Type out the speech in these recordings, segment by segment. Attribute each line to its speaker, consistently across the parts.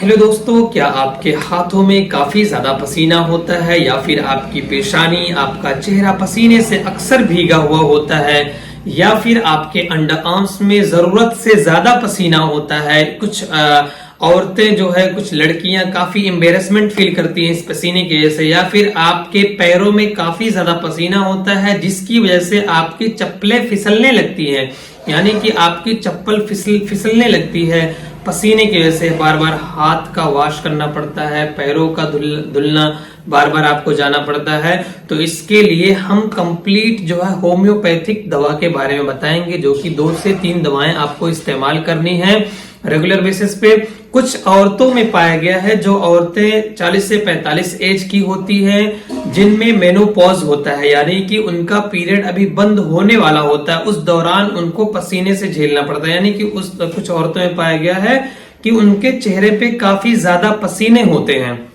Speaker 1: Hello दोस्तों, क्या आपके हाथों में काफी ज्यादा पसीना होता है या फिर आपकी पेशानी, आपका चेहरा पसीने से अक्सर भीगा हुआ होता है या फिर आपके अंडर आर्म्स में जरूरत से ज्यादा पसीना होता है। कुछ औरतें जो है, कुछ लड़कियां काफी एम्बेरसमेंट फील करती हैं इस पसीने की वजह से, या फिर आपके पैरों में काफी ज्यादा पसीना होता है जिसकी वजह से आपकी चप्पलें फिसलने लगती हैं, यानी कि आपकी चप्पल फिसलने लगती है पसीने की वजह से। बार बार हाथ का वॉश करना पड़ता है, पैरों का धुलना बार बार आपको जाना पड़ता है। तो इसके लिए हम कंप्लीट जो है होम्योपैथिक दवा के बारे में बताएंगे, जो कि 2 से 3 दवाएं आपको इस्तेमाल करनी है रेगुलर बेसिस पे। कुछ औरतों में पाया गया है, जो औरतें 40 से 45 एज की होती हैं, जिनमें मेनोपॉज होता है, यानी कि उनका पीरियड अभी बंद होने वाला होता है, उस दौरान उनको पसीने से झेलना पड़ता है। यानी कि कुछ औरतों में पाया गया है कि उनके चेहरे पे काफी ज्यादा पसीने होते हैं।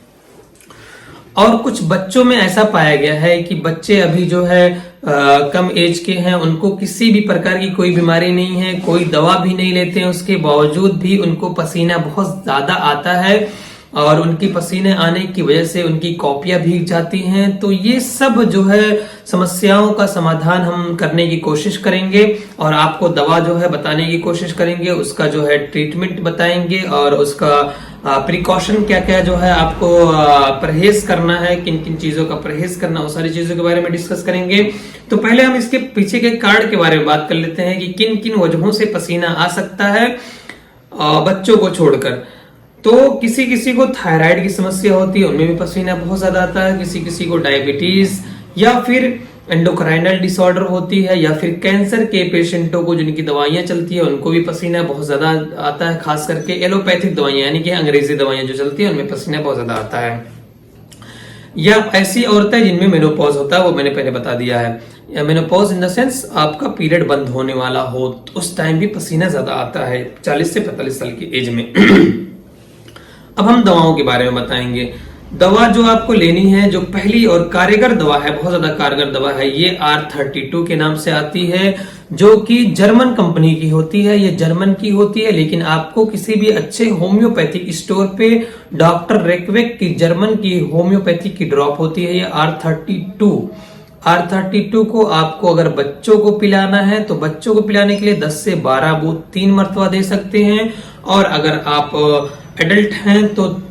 Speaker 1: और कुछ बच्चों में ऐसा पाया गया है कि बच्चे अभी जो है कम एज के हैं, उनको किसी भी प्रकार की कोई बीमारी नहीं है, कोई दवा भी नहीं लेते हैं, उसके बावजूद भी उनको पसीना बहुत ज्यादा आता है और उनकी पसीने आने की वजह से उनकी कॉपियां भीग जाती हैं। तो ये सब जो है समस्याओं का समाधान हम करने की कोशिश करेंगे और आपको दवा जो है बताने की कोशिश करेंगे, उसका जो है ट्रीटमेंट बताएंगे और उसका प्रिकॉशन क्या क्या जो है आपको परहेज करना है, किन किन चीजों का परहेज करना, वो सारी चीजों के बारे में डिस्कस करेंगे। तो पहले हम इसके पीछे के कार्ड के बारे में बात कर लेते हैं कि किन किन वजहों से पसीना आ सकता है बच्चों को छोड़कर। तो किसी किसी को थायराइड की समस्या होती है, उनमें भी पसीना बहुत ज्यादा आता है। किसी किसी को डायबिटीज या फिर एंडोक्राइनल डिसऑर्डर होती है, या फिर कैंसर के पेशेंटों को जिनकी दवाइयां चलती है उनको भी पसीना बहुत ज्यादा आता है। खास करके एलोपैथिक दवाइयां यानी कि अंग्रेजी दवाइयां जो चलती है उनमें पसीना बहुत ज्यादा आता है। या ऐसी औरतें जिनमें मेनोपॉज होता है, वो मैंने पहले बता दिया है। या मेनोपॉज इन द सेंस आपका पीरियड बंद होने वाला हो, तो उस टाइम भी पसीना ज्यादा आता है 40 से 45 साल की एज में। अब हम दवाओं के बारे में बताएंगे। दवा जो आपको लेनी है, जो पहली और कारगर दवा है, बहुत ज्यादा कारगर दवा है, ये R32 के नाम से आती है, जो कि जर्मन कंपनी की होती है। ये जर्मन की होती है, लेकिन आपको किसी भी अच्छे होम्योपैथिक स्टोर पे डॉक्टर रेकवेक की जर्मन की होम्योपैथिक की ड्रॉप होती है ये R32 को आपको अगर बच्चों को पिलाना है तो बच्चों को पिलाने के लिए 10 से 12 बूंद 3 मरतबा दे सकते हैं, और अगर आप एडल्ट हैं तो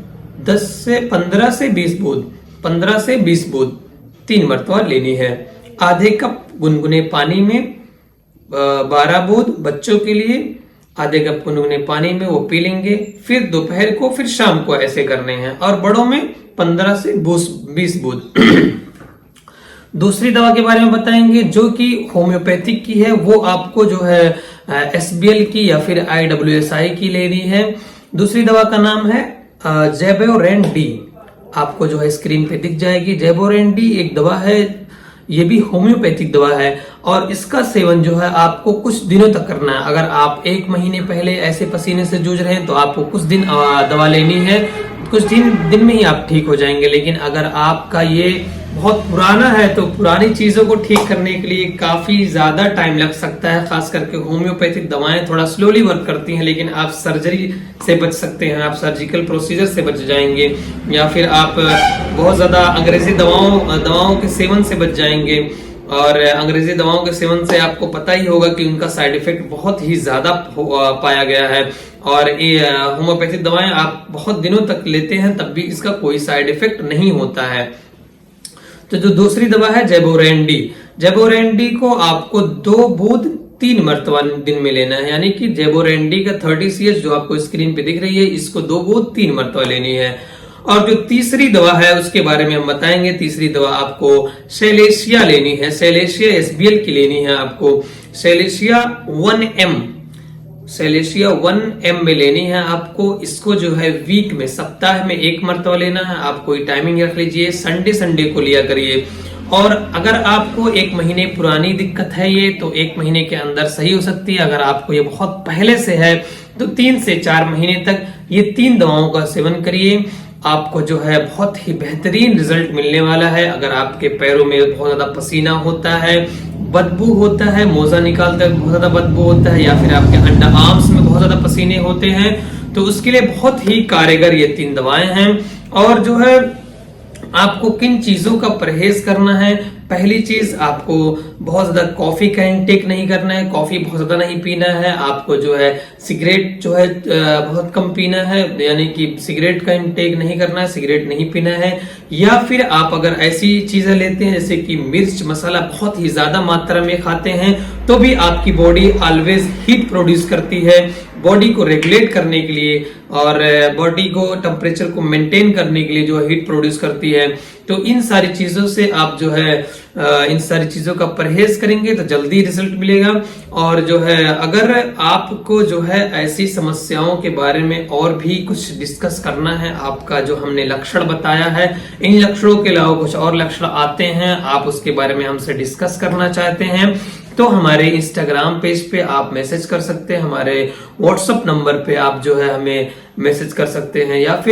Speaker 1: 15 से 20 बूंद 3 मरतबा लेनी है। आधे कप गुनगुने पानी में 12 बूंद बच्चों के लिए, आधे कप गुनगुने पानी में वो पी लेंगे। फिर दोपहर को, फिर शाम को ऐसे करने हैं, और बड़ों में 15 से 20 बूंद। दूसरी दवा के बारे में बताएंगे जो कि होम्योपैथिक की है, वो आपको जो है SBL की या फिर IWSI की लेनी है। दूसरी दवा का नाम है जेबोरेन डी, आपको जो है स्क्रीन पे दिख जाएगी। जेबोरेन डी एक दवा है, ये भी होम्योपैथिक दवा है, और इसका सेवन जो है आपको कुछ दिनों तक करना है। अगर आप 1 महीने पहले ऐसे पसीने से जूझ रहे हैं तो आपको कुछ दिन दवा लेनी है, कुछ दिन में ही आप ठीक हो जाएंगे। लेकिन अगर आपका ये बहुत पुराना है तो पुरानी चीजों को ठीक करने के लिए काफी ज्यादा टाइम लग सकता है। खास करके होम्योपैथिक दवाएं थोड़ा स्लोली वर्क करती हैं, लेकिन आप सर्जरी से बच सकते हैं, आप सर्जिकल प्रोसीजर से बच जाएंगे, या फिर आप बहुत ज्यादा अंग्रेजी दवाओं के सेवन से बच जाएंगे। और अंग्रेजी दवाओं के सेवन से आपको पता ही होगा कि उनका साइड इफेक्ट बहुत ही ज्यादा पाया गया है, और ये होम्योपैथिक दवाएं आप बहुत दिनों तक लेते हैं तब भी इसका कोई साइड इफेक्ट नहीं होता है। तो जो दूसरी दवा है जेबोरेन डी को आपको 2 बूंद 3 मरतबा दिन में लेना है, यानी कि जेबोरेन डी का 30 CH जो आपको स्क्रीन पे दिख रही है, इसको 2 बूंद 3 मरतबा लेनी है। और जो तीसरी दवा है उसके बारे में हम बताएंगे। तीसरी दवा आपको सेलेशिया लेनी है, सेलेशिया SBL की लेनी है आपको। सेलेशिया 1M में लेनी है आपको। इसको जो है वीक में, सप्ताह में 1 मरतबा लेना है आपको। टाइमिंग रख लीजिए, संडे को लिया करिए। और अगर आपको 1 महीने पुरानी दिक्कत है ये, तो 1 महीने के अंदर सही हो सकती है। अगर आपको ये बहुत पहले से है तो 3 से 4 महीने तक ये 3 दवाओं का सेवन करिए, आपको जो है बहुत ही बेहतरीन रिजल्ट मिलने वाला है। अगर आपके पैरों में बहुत ज्यादा पसीना होता है, बदबू होता है, मोजा निकालते वक्त बहुत ज्यादा बदबू होता है, या फिर आपके अंडर आर्म्स में बहुत ज्यादा पसीने होते हैं, तो उसके लिए बहुत ही कारगर ये 3 दवाएं हैं। और जो है आपको किन चीजों का परहेज करना है, पहली चीज आपको बहुत ज्यादा कॉफी का इंटेक नहीं करना है, कॉफी बहुत ज्यादा नहीं पीना है। आपको जो है सिगरेट जो है बहुत कम पीना है, यानी कि सिगरेट का इंटेक नहीं करना है, सिगरेट नहीं पीना है। या फिर आप अगर ऐसी चीजें लेते हैं जैसे कि मिर्च मसाला बहुत ही ज्यादा मात्रा में खाते हैं तो भी आपकी बॉडी ऑलवेज हीट प्रोड्यूस करती है, बॉडी को रेगुलेट करने के लिए और बॉडी को टेम्परेचर को मेंटेन करने के लिए जो हीट प्रोड्यूस करती है। तो इन सारी चीजों से आप जो है इन सारी चीजों का परहेज करेंगे तो जल्दी रिजल्ट मिलेगा। और जो है अगर आपको जो है ऐसी समस्याओं के बारे में और भी कुछ डिस्कस करना है, आपका जो हमने लक्षण बताया है इन लक्षणों के अलावा कुछ और लक्षण आते हैं, आप उसके बारे में हमसे डिस्कस करना चाहते हैं तो हमारे इंस्टाग्राम पेज पे आप मैसेज कर सकते हैं, हमारे व्हाट्सएप नंबर पे आप जो है हमें मैसेज कर सकते हैं, या फिर